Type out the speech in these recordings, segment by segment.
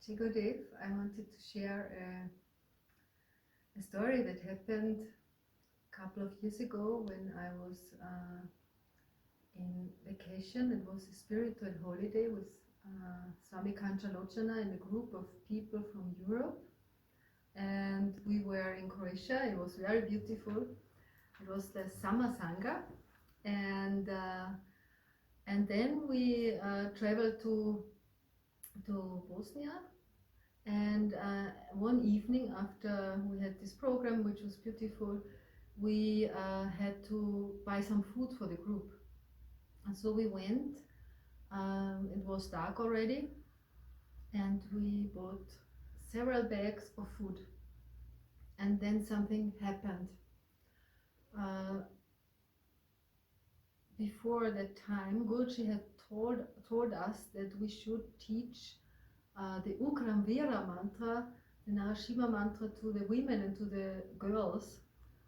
Chigodev, I wanted to share a story that happened a couple of years ago when I was in vacation. It was a spiritual holiday with Swami Kanchani and a group of people from Europe, and we were in Croatia. It was very beautiful. It was the summer sangha, and then we traveled to Bosnia. And one evening after we had this program, which was beautiful, we had to buy some food for the group. And so we went, it was dark already, and we bought several bags of food. And then something happened. Before that time, Guruji had told us that we should teach the Ugram mantra, the Narasimha mantra, to the women and to the girls,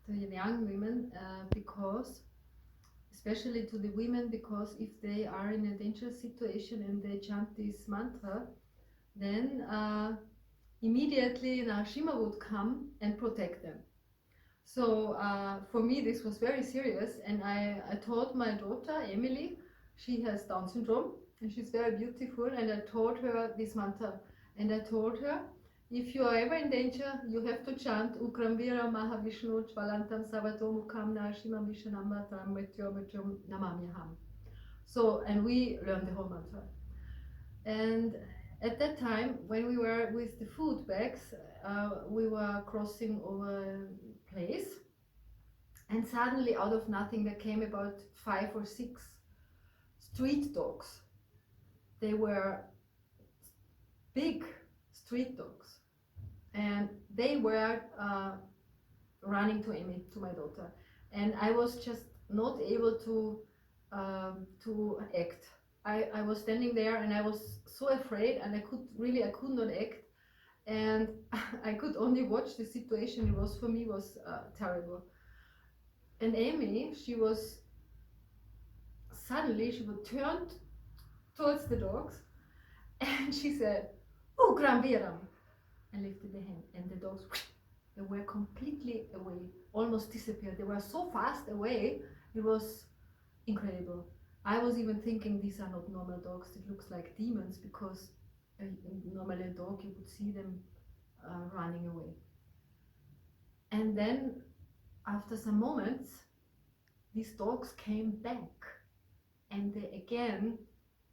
to the young women, because, especially to the women, because if they are in a dangerous situation and they chant this mantra, then immediately Narasimha would come and protect them. So for me this was very serious, and I told my daughter Emily, she has Down syndrome, and she's very beautiful, and I told her this mantra, and I told her, if you are ever in danger, you have to chant Ugram, Viram, Maha Vishnu, Jvalantam, Sarvato, Mukham, Nrisimham, Bhishanam, Bhadram, Mrityur, Mrityum, Namamy, Aham. So, and we learned the whole mantra. And at that time, when we were with the food bags, we were crossing over a place, and suddenly out of nothing there came about 5 or 6 street dogs. They were big street dogs, and they were running to Amy, to my daughter, and I was just not able to act. I was standing there and I was so afraid, and I could not act, and I could only watch the situation. It was, for me, was terrible. And Amy, she turned towards the dogs, and she said, Ugram Viram, and lifted the hand, and the dogs, they were completely away, almost disappeared. They were so fast away, it was incredible. I was even thinking, these are not normal dogs, it looks like demons, because normally a dog, you would see them running away. And then after some moments, these dogs came back, and they again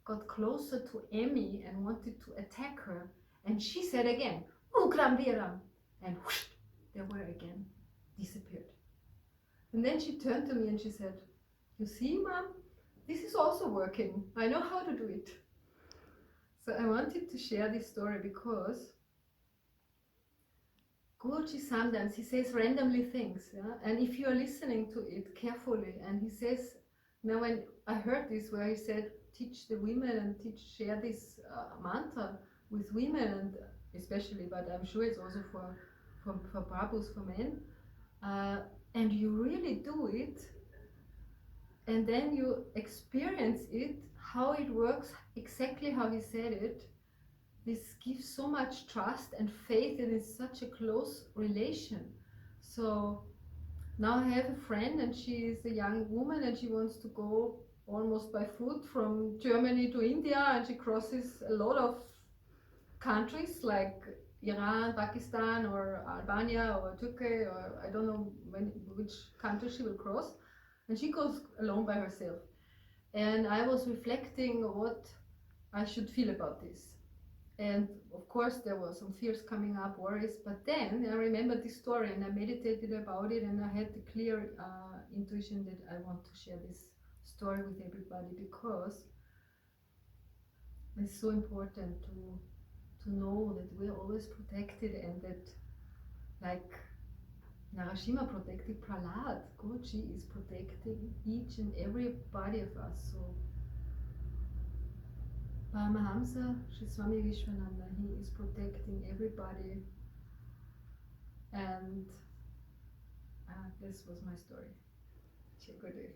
got closer to Emmy and wanted to attack her, and she said again, Ugram Viram, and whoosh, they were again disappeared. And then she turned to me and she said, you see, Mom, this is also working. I know how to do it. So I wanted to share this story because Guruji sometimes, he says randomly things, yeah? And if you are listening to it carefully, and he says, now when I heard this where he said, teach the women and share this mantra with women, and especially, but I'm sure it's also for Prabhus, for men, and you really do it, and then you experience it, how it works, exactly how he said it, this gives so much trust and faith, and it's such a close relation. So now I have a friend, and she is a young woman, and she wants to go almost by foot from Germany to India, and she crosses a lot of countries like Iran, Pakistan, or Albania, or Turkey, or I don't know which country she will cross, and she goes alone by herself. And I was reflecting what I should feel about this. And of course there were some fears coming up, worries, but then I remembered this story and I meditated about it, and I had the clear intuition that I want to share this story with everybody, because it's so important to know that we're always protected, and that, like Narasimha protected Prahlad, Guruji is protecting each and every body of us. So Paramahamsa Vishwananda, he is protecting everybody, and this was my story. Chigodev.